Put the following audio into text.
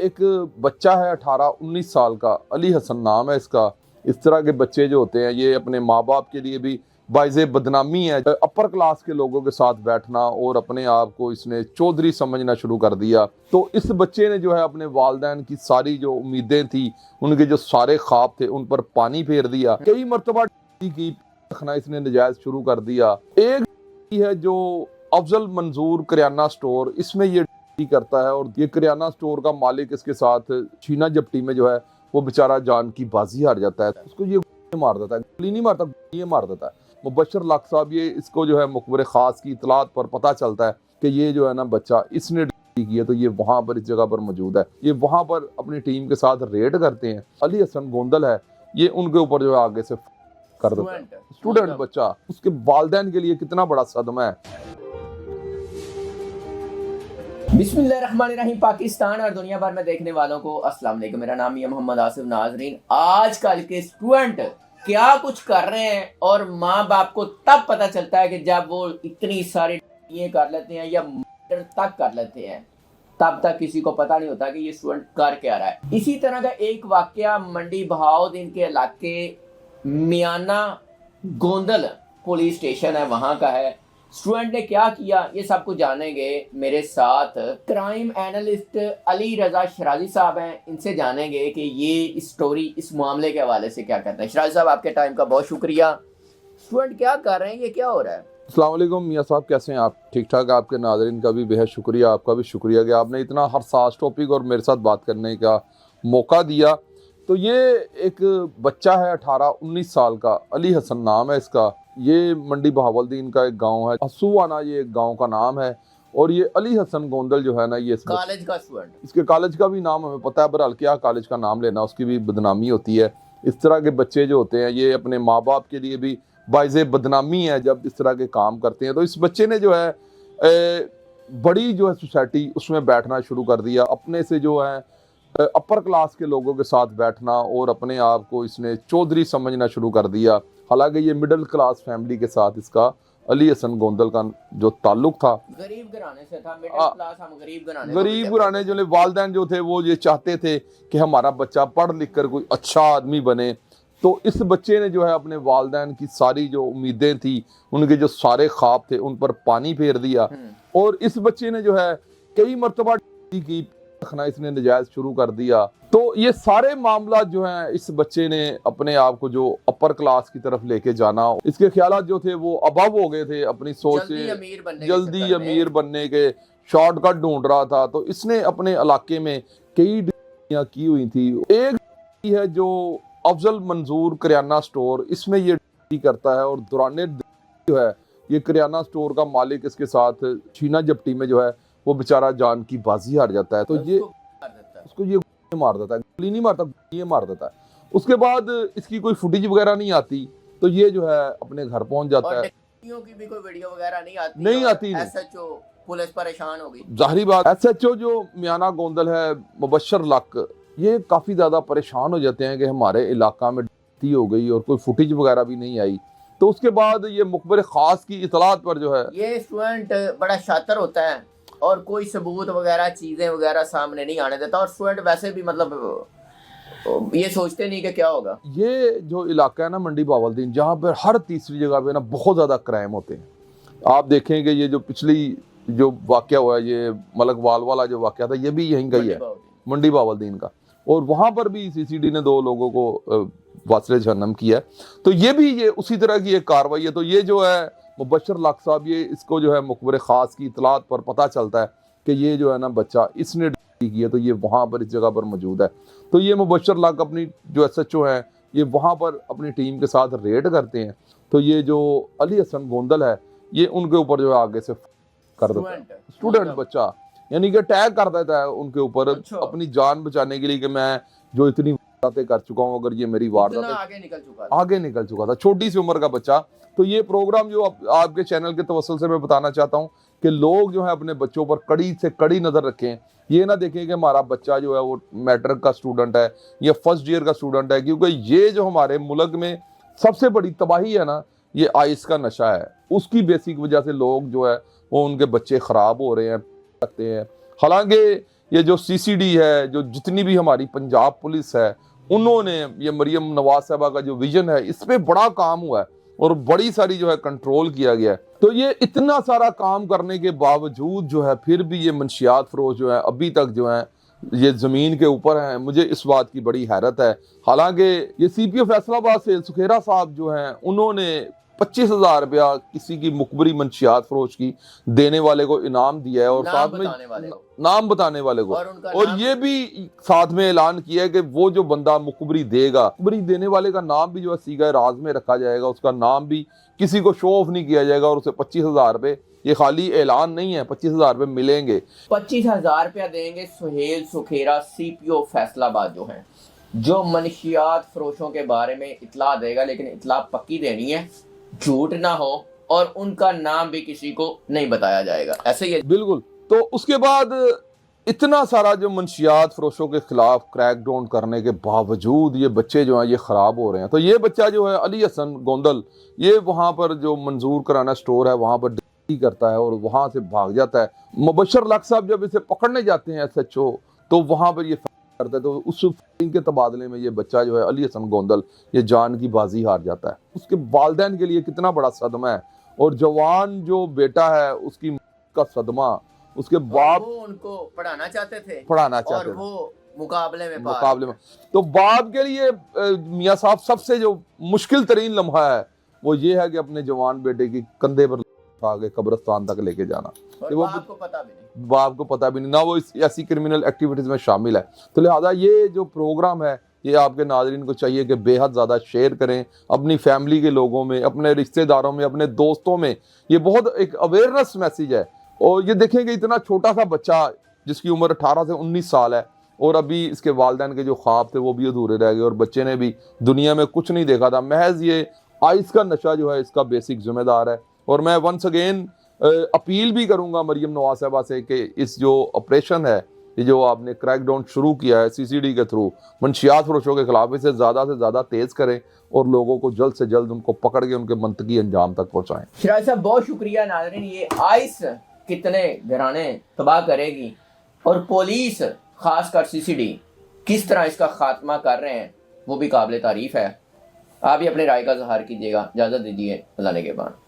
ایک بچہ ہے 18-19 سال کا، علی حسن نام ہے اس کا۔ اس طرح کے بچے جو ہوتے ہیں یہ اپنے ماں باپ کے لیے بھی باعث بدنامی ہے۔ اپر کلاس کے لوگوں کے ساتھ بیٹھنا اور اپنے آپ کو اس نے چودھری سمجھنا شروع کر دیا۔ تو اس بچے نے جو ہے اپنے والدین کی ساری جو امیدیں تھی، ان کے جو سارے خواب تھے، ان پر پانی پھیر دیا۔ کئی مرتبہ کی رکھنا اس نے نجائز شروع کر دیا۔ ایک ہے جو افضل منظور کریانہ سٹور، اس میں یہ کرتا ہے، اور یہ کریانہ سٹور کا مالک اس کے ساتھ چھینا جپٹی میں جو ہے وہ بیچارہ جان کی بازی ہار جاتا ہے، اس کو یہ مار دیتا ہے، گولی نہیں مارتا، یہ مار دیتا ہے۔ مبشر لاکھ صاحب یہ اس کو جو ہے مخبر خاص کی اطلاعات پر پتہ چلتا ہے کہ یہ جو ہے نا بچہ اس نے کی ہے، تو یہ وہاں پر اس جگہ پر موجود ہے۔ یہ وہاں پر اپنی ٹیم کے ساتھ ریڈ کرتے ہیں۔ علی حسن گوندل ہے، یہ ان کے اوپر جو ہے آگے سے کر دیتا ہے۔ اسٹوڈنٹ بچہ، اس کے والدین کے لیے کتنا بڑا صدمہ ہے۔ بسم اللہ الرحمن الرحیم۔ پاکستان اور دنیا بھر میں دیکھنے والوں کو السلام علیکم، میرا نام ہے محمد آصف۔ ناظرین، آج کل کے اسٹوڈنٹ کیا کچھ کر رہے ہیں اور ماں باپ کو تب پتہ چلتا ہے کہ جب وہ اتنی ساری کر لیتے ہیں یا مرڈر تک کر لیتے ہیں، تب تک کسی کو پتہ نہیں ہوتا کہ یہ اسٹوڈنٹ کر کیا رہا ہے۔ اسی طرح کا ایک واقعہ منڈی بہاؤدین کے علاقے میانہ گوندل پولیس اسٹیشن ہے، وہاں کا ہے۔ اسٹوڈنٹ نے کیا کیا یہ سب کچھ جانیں گے۔ میرے ساتھ کرائم اینالسٹ علی رضا شرازی صاحب ہیں، ان سے جانیں گے کہ یہ اس سٹوری، اس معاملے کے حوالے سے کیا کہتے ہیں۔ شرازی صاحب، آپ کے ٹائم کا بہت شکریہ۔ اسٹوڈنٹ کیا کر رہے ہیں، یہ کیا ہو رہا ہے؟ السلام علیکم میاں صاحب، کیسے ہیں آپ؟ ٹھیک ٹھاک؟ آپ کے ناظرین کا بھی بہت شکریہ، آپ کا بھی شکریہ کہ آپ نے اتنا حساس ٹاپک اور میرے ساتھ بات کرنے کا موقع دیا۔ تو یہ ایک بچہ ہے 18-19 سال کا، علی حسن نام ہے اس کا۔ یہ منڈی بہاولدین کا ایک گاؤں ہے، حسوانا یہ ایک گاؤں کا نام ہے، اور یہ علی حسن گوندل جو ہے نا، یہ کالج کا اسٹوڈنٹ، اس کے کالج کا بھی نام ہمیں پتہ ہے، برحال کیا کالج کا نام لینا، اس کی بھی بدنامی ہوتی ہے۔ اس طرح کے بچے جو ہوتے ہیں یہ اپنے ماں باپ کے لیے بھی باعث بدنامی ہے جب اس طرح کے کام کرتے ہیں۔ تو اس بچے نے جو ہے بڑی جو ہے سوسائٹی اس میں بیٹھنا شروع کر دیا، اپنے سے جو ہے اپر کلاس کے لوگوں کے ساتھ بیٹھنا، اور اپنے آپ کو اس نے چودھری سمجھنا شروع کر دیا۔ حالانکہ یہ مڈل کلاس فیملی کے ساتھ اس کا، علی حسن گوندل کا جو تعلق تھا، غریب گھرانے سے تھا، مڈل کلاس، ہم غریب گھرانے جو والدین جو تھے وہ یہ چاہتے تھے کہ ہمارا بچہ پڑھ لکھ کر کوئی اچھا آدمی بنے۔ تو اس بچے نے جو ہے اپنے والدین کی ساری جو امیدیں تھی، ان کے جو سارے خواب تھے، ان پر پانی پھیر دیا، اور اس بچے نے جو ہے کئی مرتبہ کی رکھنا اس نے نجائز شروع کر دیا۔ تو یہ سارے معاملات جو ہیں اس بچے نے اپنے آپ کو جو اپر کلاس کی طرف لے کے جانا، اس کے خیالات جو تھے وہ ابو ہو گئے تھے اپنی سوچ سے، جلدی امیر بننے کے شارٹ کٹ ڈھونڈ رہا تھا۔ تو اس نے اپنے علاقے میں کئی ڈیلیاں کی ہوئی تھی۔ ایک ہے جو افضل منظور کریانہ سٹور، اس میں یہ کرتا ہے، اور دوران جو ہے یہ کریانہ سٹور کا مالک اس کے ساتھ چھینا جپٹی میں جو ہے وہ بیچارہ جان کی بازی ہار جاتا ہے۔ تو یہ اس کو یہ مار دیتا ہے، گولی نہیں مارتا، یہ مار دیتا ہے۔ اس کے بعد اس کی کوئی فوٹیج وغیرہ نہیں آتی، تو یہ جو ہے اپنے گھر پہنچ جاتا ہے۔ کی بھی کوئی ویڈیو وغیرہ نہیں آتی۔ ایس ایچ او پولیس پریشان ہوگی، ظاہری بات۔ ایس ایچ او جو میانہ گوندل ہے، مبشر لاکھ، یہ کافی زیادہ پریشان ہو جاتے ہیں کہ ہمارے علاقہ میں ڈکیتی ہو گئی اور کوئی فوٹیج وغیرہ بھی نہیں آئی۔ تو اس کے بعد یہ مخبر خاص کی اطلاعات پر جو ہے، یہ اسٹوڈنٹ بڑا شاطر ہوتا ہے اور کوئی ثبوت وغیرہ چیزیں وغیرہ سامنے نہیں آنے دیتا، اور اسٹوڈنٹ ویسے بھی مطلب یہ سوچتے نہیں کہ کیا ہوگا۔ یہ جو علاقہ ہے نا منڈی بہاولدین، جہاں پر ہر تیسری جگہ پہ نا بہت زیادہ کرائم ہوتے ہیں۔ آپ دیکھیں کہ یہ جو پچھلی جو واقعہ ہوا ہے، یہ ملک وال والا جو واقعہ تھا، یہ بھی یہیں کا ہی ہے، منڈی بہاولدین کا، اور وہاں پر بھی سی سی ڈی نے 2 لوگوں کو واصل جہنم کیا ہے۔ تو یہ بھی یہ اسی طرح کی ایک کاروائی ہے۔ تو یہ جو ہے مبشر لاکھ صاحب، یہ اس کو جو ہے مخبر خاص کی اطلاعات پر پتہ چلتا ہے کہ یہ جو ہے نا بچہ اس نے کی ہے، تو یہ وہاں پر اس جگہ پر موجود ہے۔ تو یہ مبشر لاکھ اپنی جو ایس ایچ او ہیں، یہ وہاں پر اپنی ٹیم کے ساتھ ریڈ کرتے ہیں۔ تو یہ جو علی حسن گوندل ہے، یہ ان کے اوپر جو ہے آگے سے کر دیتا ہے، اسٹوڈنٹ بچہ، یعنی کہ ٹیگ کر دیتا ہے ان کے اوپر اپنی جان بچانے کے لیے کہ میں جو اتنی وارداتیں کر چکا ہوں، اگر یہ میری واردات آگے نکل چکا تھا، چھوٹی سی عمر کا بچہ۔ تو یہ پروگرام جو آپ کے چینل کے توسل سے میں بتانا چاہتا ہوں کہ لوگ جو ہے اپنے بچوں پر کڑی سے کڑی نظر رکھیں۔ یہ نہ دیکھیں کہ ہمارا بچہ جو ہے وہ میٹرک کا اسٹوڈنٹ ہے یا فرسٹ ایئر کا اسٹوڈنٹ ہے، کیونکہ یہ جو ہمارے ملک میں سب سے بڑی تباہی ہے نا، یہ آئس کا نشہ ہے۔ اس کی بیسک وجہ سے لوگ جو ہے وہ ان کے بچے خراب ہو رہے ہیں۔ حالانکہ یہ جو CCD ہے, جو جتنی بھی ہماری پنجاب پولیس ہے, انہوں نے یہ مریم نواز صاحبہ کا جو ویژن ہے اس پہ بڑا کام ہوا ہے اور بڑی ساری جو ہے کنٹرول کیا گیا ہے. تو یہ اتنا سارا کام کرنے کے باوجود جو ہے پھر بھی یہ منشیات فروش جو ہے ابھی تک جو ہے یہ زمین کے اوپر ہیں. مجھے اس بات کی بڑی حیرت ہے. حالانکہ یہ CPO فیصل آباد سے سکھیرا صاحب جو ہیں انہوں نے 25,000 روپیہ کسی کی مخبری منشیات فروش کی دینے والے کو انعام دیا ہے, اور ساتھ میں نام بتانے والے کو, اور یہ بھی ساتھ میں اعلان کیا ہے کہ وہ جو بندہ مخبری دے گا, مخبری دینے والے کا نام بھی جو ہے صیغہ راز میں رکھا جائے گا, اس کا نام بھی کسی کو شو آف نہیں کیا جائے گا, اور اسے 25,000 روپے, یہ خالی اعلان نہیں ہے, 25,000 روپے ملیں گے. 25,000 روپیہ دیں گے سہیل سکھیرا CPO فیصل آباد جو ہیں, جو منشیات فروشوں کے بارے میں اطلاع دے گا, لیکن اطلاع پکی دینی ہے, جھوٹ نہ ہو, اور ان کا نام بھی کسی کو نہیں بتایا جائے گا. ایسے ہی بالکل. تو اس کے بعد اتنا سارا جو منشیات فروشوں کے خلاف کریک ڈاؤن کرنے کے باوجود یہ بچے جو ہیں یہ خراب ہو رہے ہیں. تو یہ بچہ جو ہے علی حسن گوندل, یہ وہاں پر جو منظور کرانا سٹور ہے وہاں پر ڈیوٹی کرتا ہے اور وہاں سے بھاگ جاتا ہے. مبشر لاکھ صاحب جب اسے پکڑنے جاتے ہیں SHO, تو وہاں پر یہ کرتا ہے, تو اس کے تبادلے میں یہ بچہ جو ہے علی حسن گوندل یہ جان کی بازی ہار جاتا ہے. اس کے والدین کے لیے کتنا بڑا صدمہ ہے, اور جوان جو بیٹا ہے اس کی کا صدمہ, اس کے باپ وہ ان کو پڑھانا چاہتے تھے اور وہ مقابلے میں تو باپ کے لیے میاں صاحب سب سے جو مشکل ترین لمحہ ہے وہ یہ ہے کہ اپنے جوان بیٹے کی کندھے پر اٹھا کے قبرستان تک لے کے جانا. باپ کو پتہ بھی نہیں, نہ وہ ایسی کرمنل ایکٹیویٹیز میں شامل ہے. تو لہذا یہ جو پروگرام ہے یہ آپ کے ناظرین کو چاہیے کہ بے حد زیادہ شیئر کریں اپنی فیملی کے لوگوں میں, اپنے رشتہ داروں میں, اپنے دوستوں میں. یہ بہت ایک اویئرنس میسیج ہے. اور یہ دیکھیں کہ اتنا چھوٹا سا بچہ جس کی عمر 18 سے 19 سال ہے, اور ابھی اس کے والدین کے جو خواب تھے وہ بھی ادھورے رہ گئے, اور بچے نے بھی دنیا میں کچھ نہیں دیکھا تھا. محض یہ آئس کا نشہ جو ہے اس کا بیسک ذمہ دار ہے. اور میں ونس اگین اپیل بھی کروں گا مریم نواز صاحبہ سے کہ اس جو آپریشن ہے, یہ جو آپ نے کریک ڈاؤن شروع کیا ہے CCD کے تھرو منشیات فروشوں کے خلاف, اسے زیادہ سے زیادہ تیز کریں اور لوگوں کو جلد سے جلد ان کو پکڑ کے ان کے منطقی انجام تک پہنچائیں. شراج صاحب بہت شکریہ. ناظرین, یہ آئس کتنے گھرانے تباہ کرے گی, اور پولیس خاص کر CCD کس طرح اس کا خاتمہ کر رہے ہیں وہ بھی قابل تعریف ہے. آپ بھی اپنے رائے کا اظہار کیجیے گا. اجازت دیجیے, اللہ نے کے بعد.